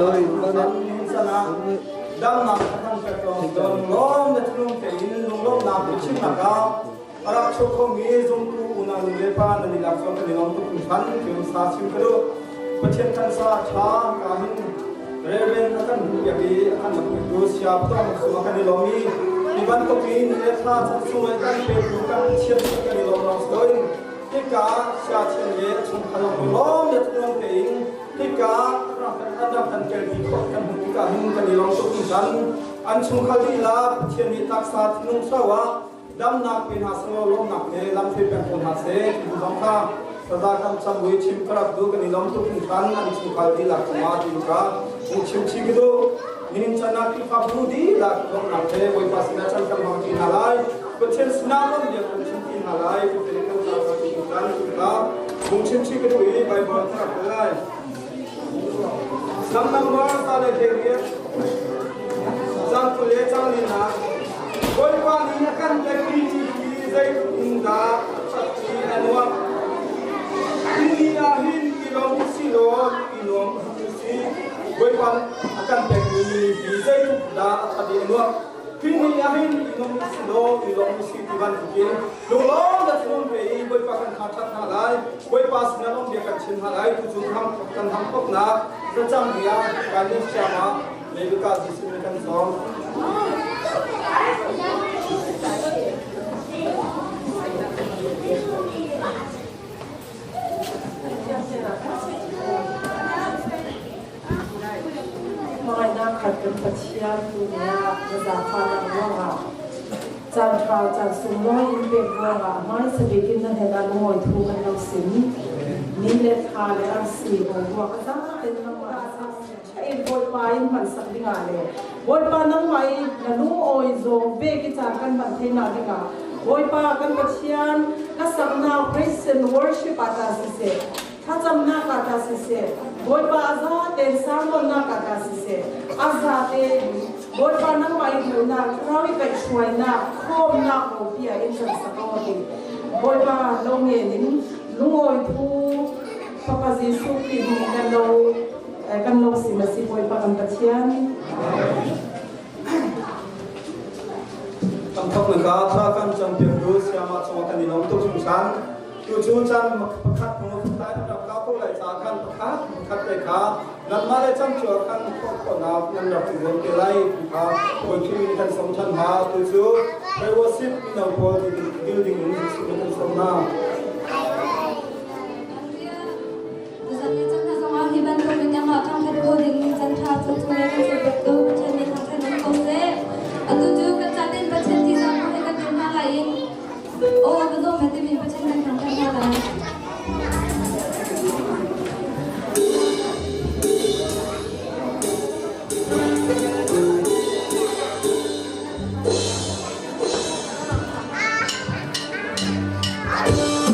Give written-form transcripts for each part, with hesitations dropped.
đôi đâm nằm thằng cái con lom để thùng cái in lom nằm để chim nằm cao arab cho không nghĩ dùng tu unang lệ pa nên là cho cái lòng tu cũng khăn kiểu sa chim cái đó bất chân thân sa cha cả hình reven akan jadi akan Rusia betul semua kan di lomi iban kopin etla semua kan perukan siap kan di lom lom jika siap siap chung kalau lom ya tuang peing jika ada kan kerja kan jika kan di lom tu kan an chung kali lah siap di taksa nung sawa dam nak pin hasil lom nak ni lam fi pen pun hasil di bangka Tadakan sambil cim kerak tu kan ilam tu kan an chung kali lah cuma jika muncul cikido ini cina kita budi lah dong nanti boleh pasti nak cakap makin halai kecil senang dia kecil halai kita itu cara kita kita muncul cikido ini baik banget halai senang nomor tadi dia jangan kuliah jangan lina boleh pasti akan jadi saya indah seperti anuak ini ahin ilom silom ilom Boy pan akan teknik bisa itu dah tadi luar. Kini ahin ilmu silo ilmu sitiban bikin. Lulong dah semua beri boy pakan kacang halai. Boy pas nalong dia kacang halai tu juga kan hampok nak. Macam dia kali sama lebih kasih sini kan song. Mengenai kata percian dunia bersama orang, jangan semua ini orang, mai sedikit nanti noi tu kan sim, nilai kali asli orang kita dengan ini buat main masak dengan le, buat panang main lalu oizo begi jangan bantai nanti kan, buat pakan percian, kasarna praise and worship atas sih. Kacam nak kata sise, boy baza ten samon nak kata sise, azate boy panang mai na krawi pek shuai na kom na kopia insan sakoti, boy pa longenin lungoi tu papa Yesus kini kan lo si masih boy pa kan percian. Tampak negara kan champion Rusia sama sama kan di nomor tu cuma tujuan pekat mengutai dalam kapal lai akan pekat mereka dan malah campur akan pokok yang dapat dilakukan kita mungkin kan somchan ha tujuh worship in our building ini sebenarnya sama. Jadi jangan sama hiban komen yang akan terbudding jangan tujuh mereka sebetul macam ni tak ada konsep tujuh kecatin macam ni sama mereka dengan lain. Oh betul mesti min macam ni kan ada. Aduh.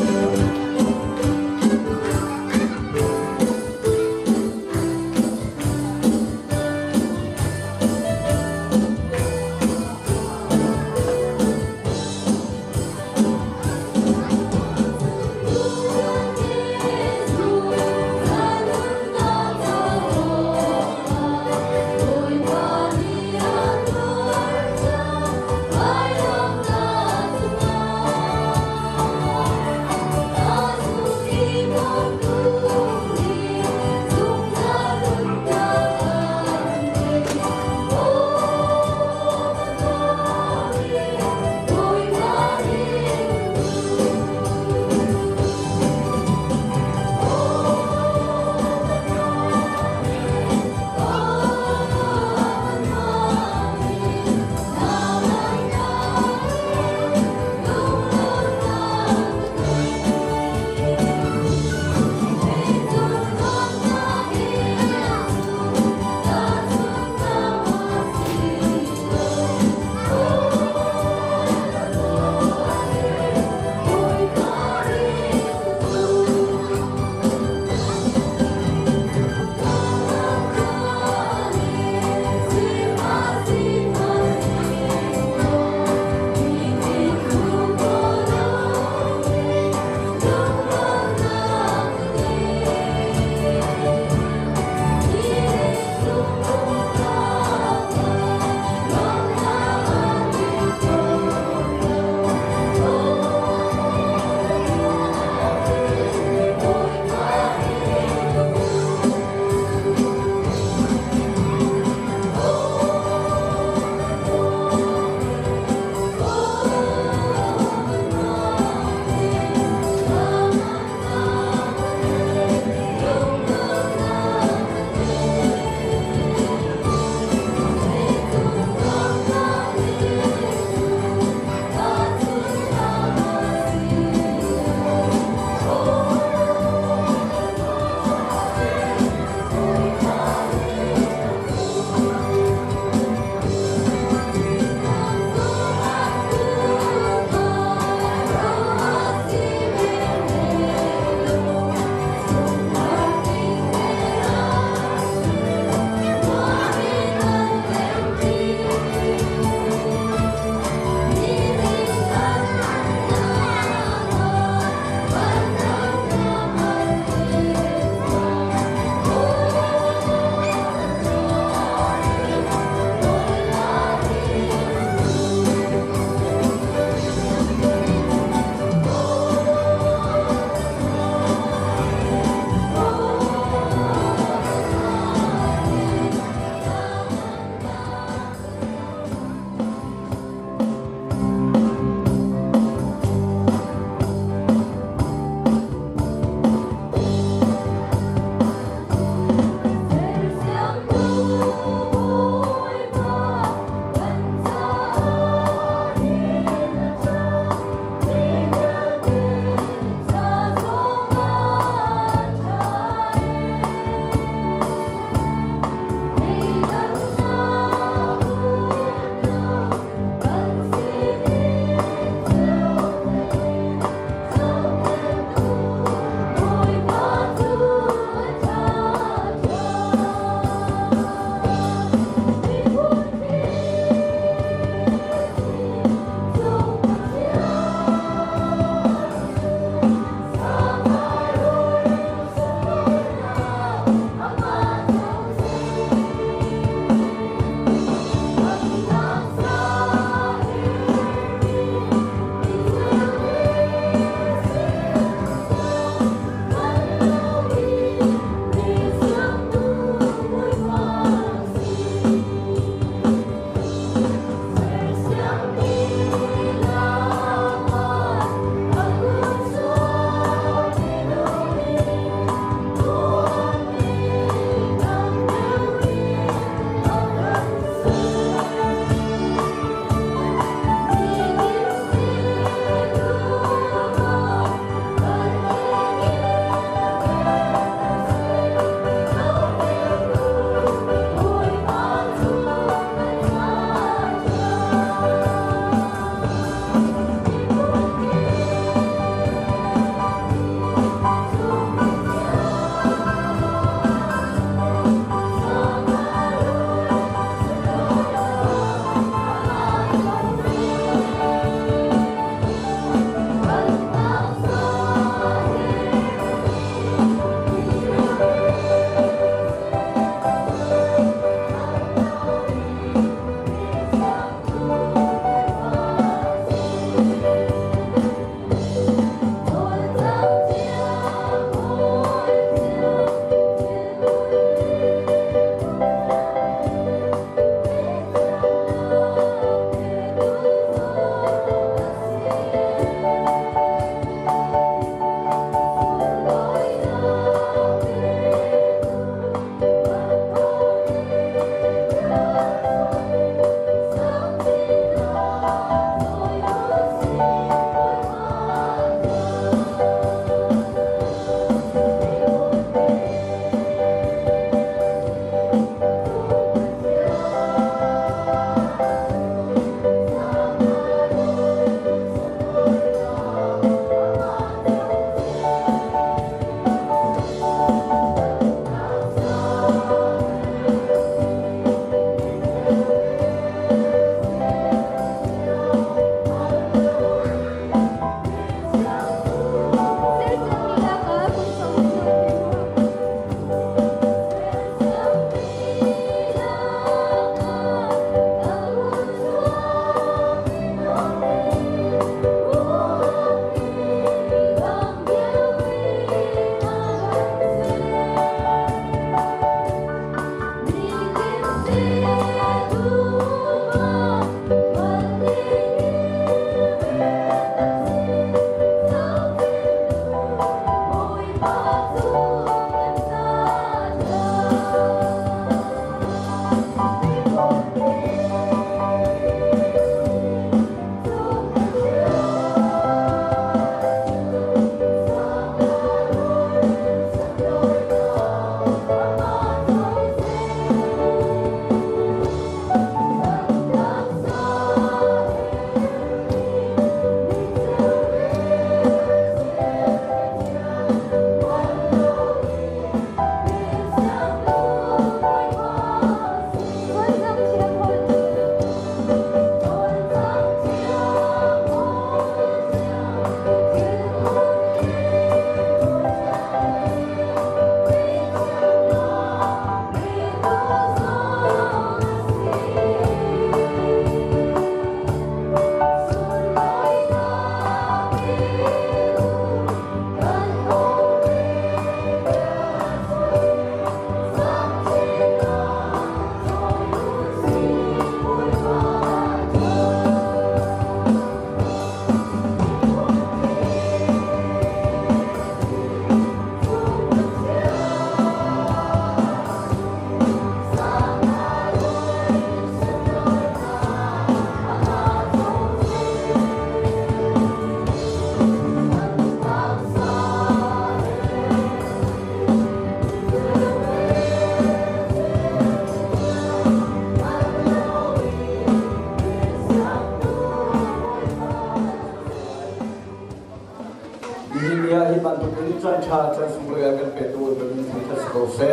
ya hi ban tu ni chan cha chan sung le gan pe tu ben ni ta ko se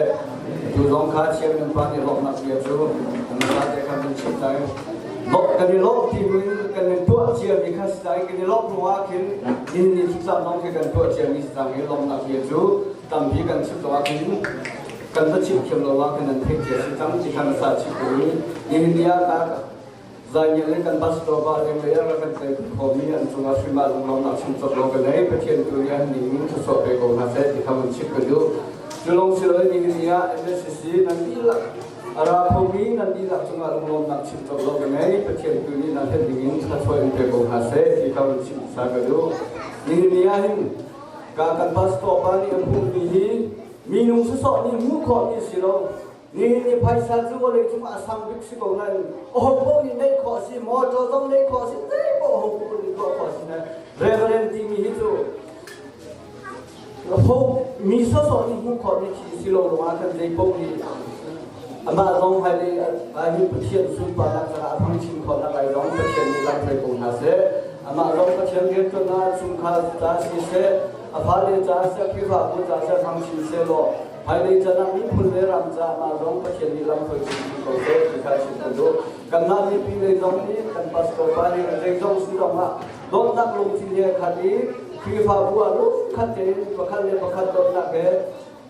tu long kha chiam nan pa ni lok na ya chu an sa de kan ni chi tai lok kan ni lok ti ni kan ni tu chiam ni kha sai kan ni lok wa kin in ni chi sa nong ke kan tu chiam ni sa ni lok na ya chu tam bi kan chi to wa kin kan ta chi khiam lo wa kan nan thek che si chang chi kan sa chi ku ni India ka zai le kan bas to ba le le ra kan te ko mi an chunga shima long na chim to lo kan nei pe chen tu ya ni min to so pe ko na se ti kam chi ku du chu long si le ni ni ya MSC nan ni la ara ko mi nan ni la chunga long na chim to lo kan nei pe chen tu ni na se ni min to so pe ko na se ti kam chi sa ka du ni ni ya hin ka kan bas to ba ni an hu mi hi mi nung so ni mu ko ni si loนี่ภาษาจู่เลยจุ่มอาสัมบิกสิโกนั่นโอ้โหพวกนี้ได้ขอสิมอจอต้องได้ขอสิได้โอ้โหพวกนี้ก็ขอสินะเรเวอเรนที่มีฮิจูพวกมีส่วนนี้มุขนี่ที่สิโลลงมากันได้พวกนี้อามาลองให้ได้อายุประเทศสุภาพนักการพังชิมคนอะไรลองประเทศนี้รับไปกูนะเสอามาลองประเทศนี้ตัวน่าสุขจ้าสิเสอาพาเลจ้าเสพิพาบุจ้าเสพังชิมเสโลภายในจะนั่งมีคนเลี้ยงจามาร้องประเทศนี้ลำพูนสิ่งที่เขาเสกที่เขาชิมดูกันนั่นนี่ปีเลยตรงนี้กันปัสสาวะนี่เรื่องจงสุดมาลงนักลงที่เนี่ยคดีพิพาบัวลุกขัดเจนประคันเลยประคันตรงนักเก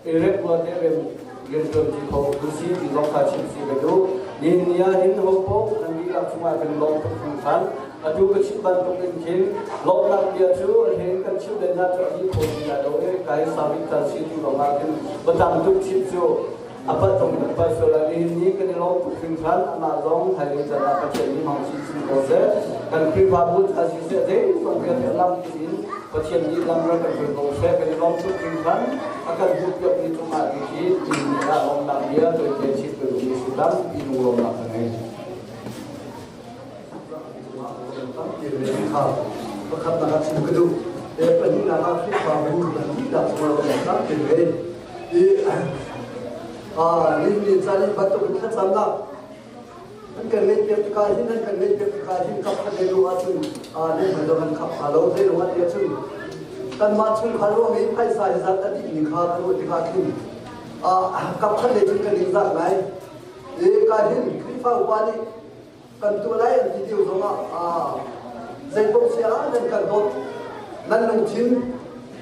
เอเรกบัวเดเรมเรื่องจงที่เขาดูสิที่ลงขาชิมสิกันดูนี่เนี่ยหินหัวโป๊กนั่นมีลักษณะเป็นลงทุกสิ่งทันอายุก็ชิบันตรงเป็นหินลงนักเดียจูเห็นกันชิบเลยนักจะยิ่งคนที่จะโดยการสาวิตาสิที่ลงมาเป็นประจำทุกชิบจูapa tong apa soal ini kan long tukingkan amazon hari jana pacen ni mau si kose kan pribabut asise de sampai dalam ini pacen ni dalam kan kose kan long tukingkan akan buat itu mari ini long nak dia tu jadi perlu sedang ini long nak ni bekat nak sim kedua depan ni nak pribabut dan tidak semua nak jadiนี่จะรีบบัตรเป็นขั้นสำนักนั่นกันเล็กเก็บกายที่นั่นกันเล็กเก็บกายที่ขับขันในรูว่าซึ่งนี่เหมือนกันขับฮัลโหลในรูว่าเดียวซึ่งกันมาซึ่งฮัลโหลมีไพ่สายสัตว์ที่มีค่าทั้งหมดที่ค่าขึ้นขับขันในซึ่งกันลิงจากไหนกายที่คลิปฟ้าอุปานีกันตัวไรอันที่เดียวตรงใจพวกเสียนั่นกันโดนนั่นลงชิ้น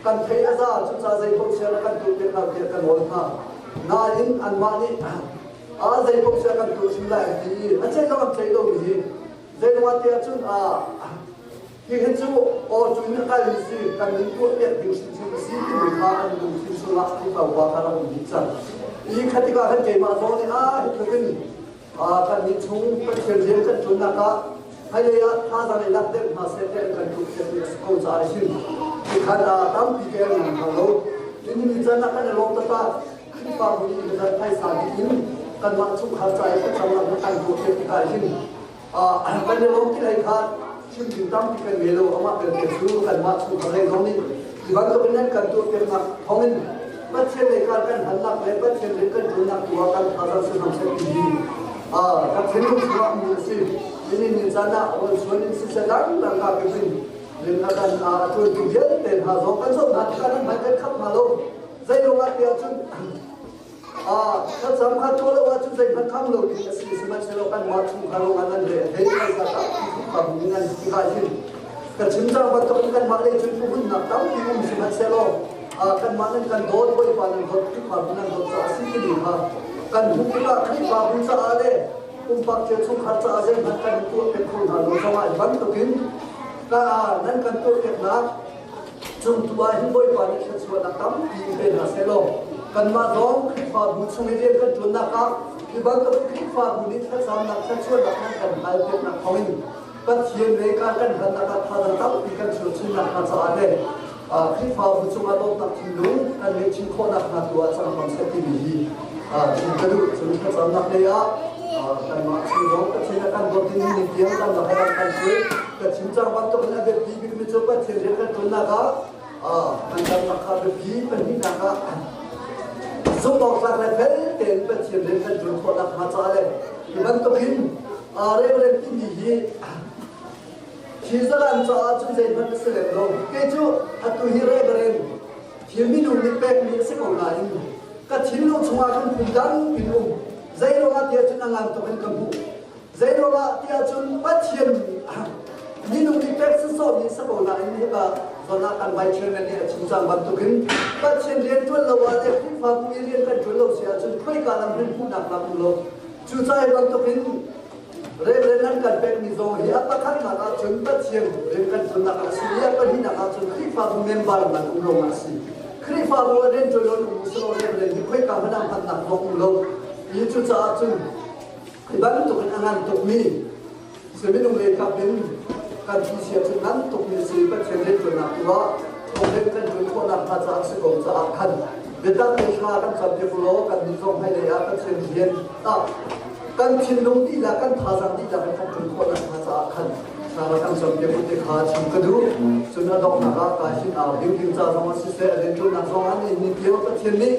กันเทอาซาจุดซาใจพวกเสียกันตัวเป็นเราเกี่ยวกันหมดท่านาอินอันมานี่ใจพวกเสียกันตัวสิ่งไรที่อันเช่นเราใจเราดีใจว่าเดียจุนที่เห็นจู่โอ้จุนนักการวิสิกันนึกตัวเด็กอยู่สิ่งสิ่งที่มีค่าอันดูสิ่งสุนัขที่เราว่ากันเราดีจังอีกคติกาขันเกมาโซนี่ที่เป็นกันนิชงเป็นเชียร์กันจุนนักให้เลยถ้าจะได้รับเด็กมาเสด็จกันทุกเช้าเขาจะได้สิ่งที่ขันตั้มปีเกมของเราที่นี่จะนักกันลงตาที่ฟังวันนี้จะให้สาธิตกันมาชุมเข้าใจก็จะมาการดูเทคนิคอะไรที่กันในโลกที่ไรครับชื่อถึงตั้งที่เป็นเมโลเอามาเป็นสู้กันมาชุมอะไรตรงนี้ที่บางก็เป็นนั่นกันตัวเป็นหนักท้องนี้ปัจเจกในการกันหันหลักและปัจเจกในการจุนหนักตัวกันภาษาสื่อทางเศรษฐกิจกับเทคนิคที่ว่ามีสิ่งนี่นี่จะน่าวันส่วนนี้สิ่งดังดังกับเป็นเรื่องการตัวจุดเยอะเป็นหาสองกันส่วนหันกันนั้นหมายถึงขับมาโลใจลงมาเดียวจุนถ้าสำคัญตัวเราว่าจุดใจพันคำเราดีสิ่งสมัยเรากันวัดชุมคารวะนั้นเลยเห็นใครสักที่ขับมีงานที่การยินกันชิมจ้าวัดตรงกันมาเลยจุดพุ่งหนักตั้งที่มุมสมัยเรากันมานั้นกันโดนบ่อยปานนั้นคนที่ขับนั้นคนจะสิ่งที่ดีค่ะกันทุกที่ว่าที่ขับมีจะอะไรปักเจ้าชุมขัดจะอะไรมันกันตัวเป็นคนหาลูกสมัยบันตุกินก็นั้นกันตัวเป็นนักจุดตัวหินบ่อยปานนี้ชัดชัวร์นักตั้งที่เป็นหาเซโลกันมาร้องคลิปฟ้าบุญชงเรียนกันจนนะครับที่บางก็คลิปฟ้าบุญนี้ถ้าสามนักถ้าช่วยนักนั้นกันหายเป็นนักเขาอินก็เทียนในการกันหันนักถ้าจะตั้งที่กันช่วยช่วยนักมาจะอะไรคลิปฟ้าบุญชงอารมณ์นักทิ้งลุงกันเลี้ยงชิงคนนักตัวสังคมเศรษฐกิจดีชิงกระดูกชิงถ้าสามนักเลยกันมาชิงร้องก็ชิงนักกันบทนี้นิเดียวกันนักให้กันช่วยก็ชิงจังหวัดตรงนั้นเด็กดีมีจุดก็เทียนเรียนกันจนนะครับมันจะนักขับดีเป็นที่นักสมบอกหลักเลยเป็นเป็นเชียร์เล่นกันจนคนนักมาจ่าเลยมันก็พินเรื่องที่มีที่สร้างจ่าจุดใจมันเป็นเรื่องลงเกี่ยวกับตัวฮีโร่เรื่อง chỉ mình dùng lịch bẹt mình sẽ còn lại các chiến lược chúng ta không cùng đắn bình luận dây đó là tiền chúng ta làm tụi mình cầm bút dây đó là tiền chúng bắt tiền mình dùng lịch bẹt sẽ so mình sẽ còn lại như là do là căn bài chuyện này chúng ta bắt tụi mình bắt tiền liên tuần lâu là để khi mà mình liên căn tuần lâu sẽ chúng khơi cả làm mình phụ nạp làm lâu chú trai bắt tụi mình Rev nan kan pek ni zo hi apa khan na ka chun ta chiang rev kan chun na ka si ya ka hi na ka chun khi fa bu member na ku lo ma si khi fa bu ren to lo mu so rev le ni khoi ka ma nam phan na lo lo yi chu cha chun i ban to kan angan to mi se mi nong le ka ben kan chi sia chun nan to mi si ba chen le to na ku wa to le kan chun ko na pa cha se ko cha khan beta te sha kan sa de lo kan ni zo hai le ya ka chen hien ta kan chin nong ti la kan tha sang ti la kan chun ko na tha sa khan sa ra kan som de bu te kha chim ka du suna dok na ka shin a ding ding cha sama si se le tu na zo an ni pio ka chen ni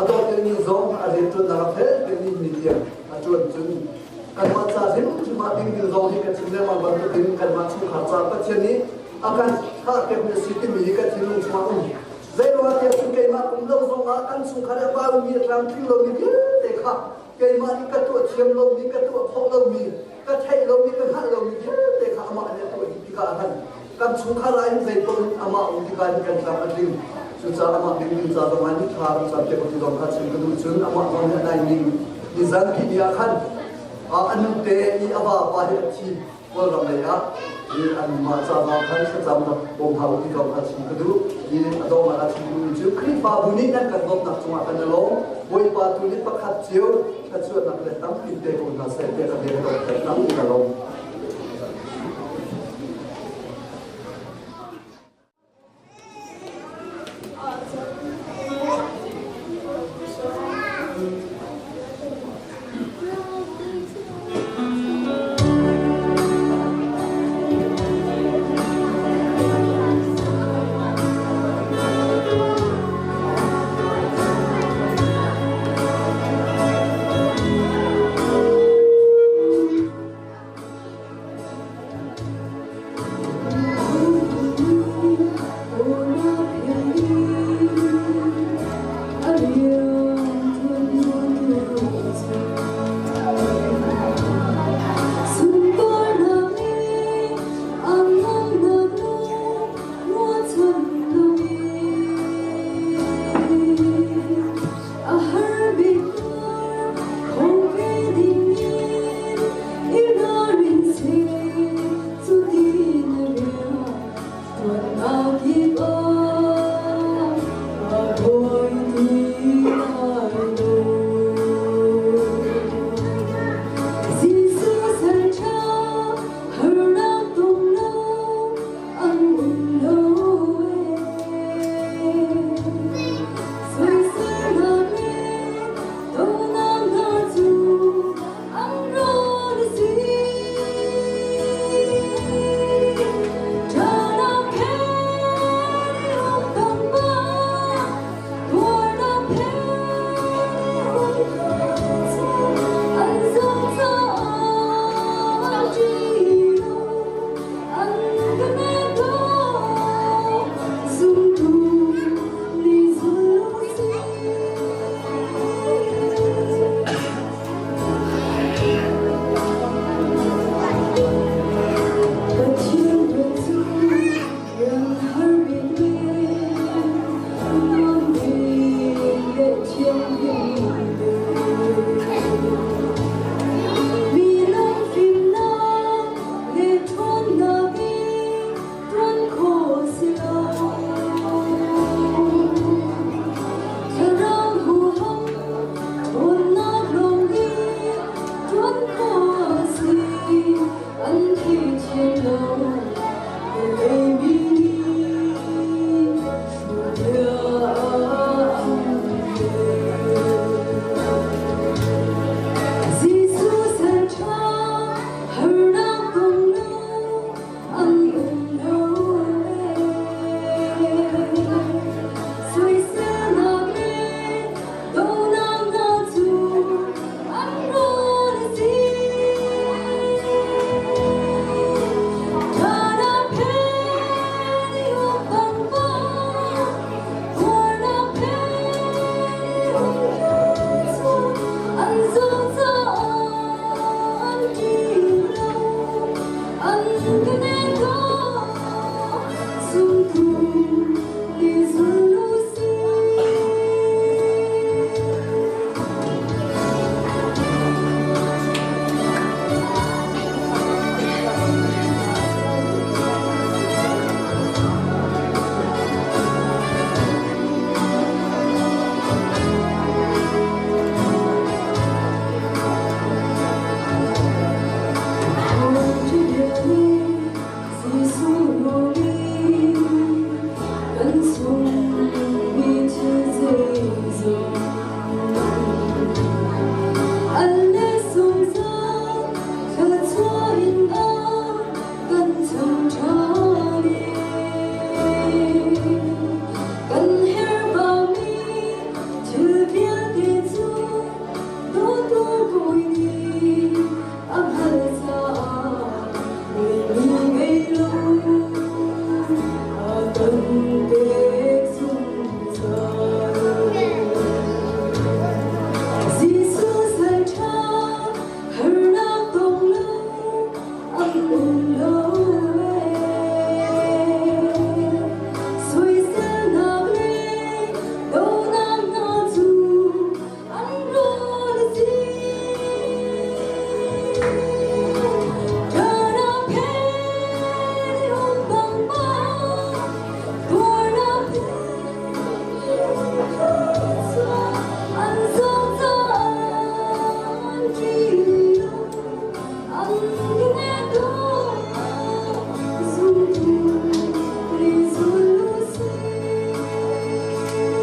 a do te ni zo a le tu na phe te ni pio a chun chun kan ma cha sim chu ma ding ding zo ni ka chin le ma ban tu tin kan ma chu kha cha ka chen ni a kan kha ke ni si ti mi ka chin lu ma zai ro te chu ke ma kum lo zo ma kan su kha le ba mi tram ti lo ni te kha cái mà đi cái tuổi chiêm lâu đi cái tuổi phong lâu mi cái thay lâu đi cái hát lâu mi chứ để cả mà này tuổi đi cả hắn cái chúng ta lại dạy tôi ama ông đi cái cái làm cái gì chúng ta ama mình đi ra đồng anh thà chúng ta để có thể đồng hành trên cái đường trường ama ông này mình đi ra cái gì khăn anh tệ đi ava ba hết chi qua làm này á đi anh mà ra mà khăn sẽ làm được bông hào đi đồng hành trên cái đường đi đâu mà là trên cái đường trường khi ba bún nên cần bông nạp chúng ta cần lâu bôi ba tu nít bắt hạt chiếu cái chuyện nạp để tắm kinh tế của nó sẽ để cái điều đó để tắm cả lâu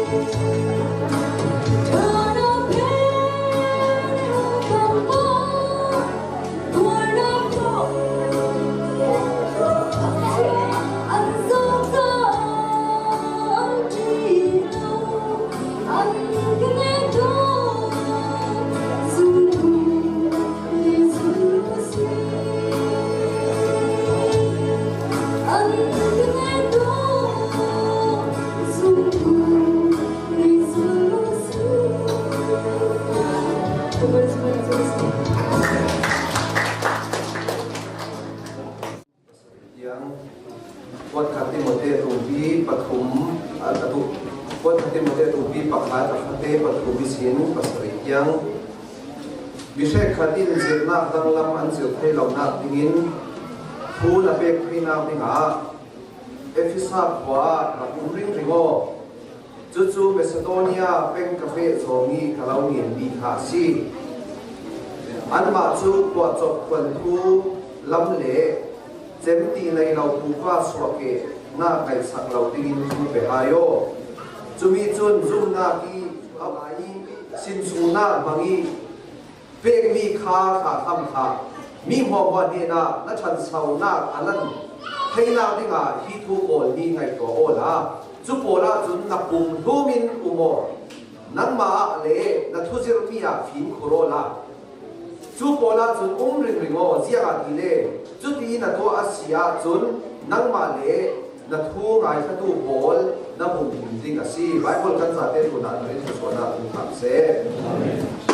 วัดขันติโมเตตุบีปฐมตุวัดขันติโมเตตุบีปักหาขันเตปฐมวิสินปัสริยังวิเศษขันตินเสียนักดังลำอันเสียให้เราหนักดิ้งทูลเบกพินาบิงาเอฟิซาขวาหลักริงริโกจู่ๆเมซิโดเนียเป็นกาแฟโซนีกะลาเงียนดีคาซีอันมาจู่กว่าจบกวนทูลำเล่เจมตีในเราผู้ฟ้าสวกเกหน้าไก่สักเราตีนทูเปหายโยจุมีจุนจุนนากีเอาไว้สินสูนาบังอีเปกมีขาขาทำขามีหัววันเนน่าและฉันเสาหน้าอันนั้นให้นาดิงาฮิทูโอลมีไงตัวโอลาจุโปลาจุนนับปุ่มทูมินอุโมนั่งมาเล่นัทุจิรมีอาฟินโคโรลาจูโปลาจุนริงริงโอเสียกันทีเล่จุดนี้นัตัวอาเซียจุนนั่งมาเล่นัทูไงทัตูโบลนับปุ่มจริงๆอาซีไบเบิลกันซาเตตุนันเรื่องส่วนนั้นทำเสร็จ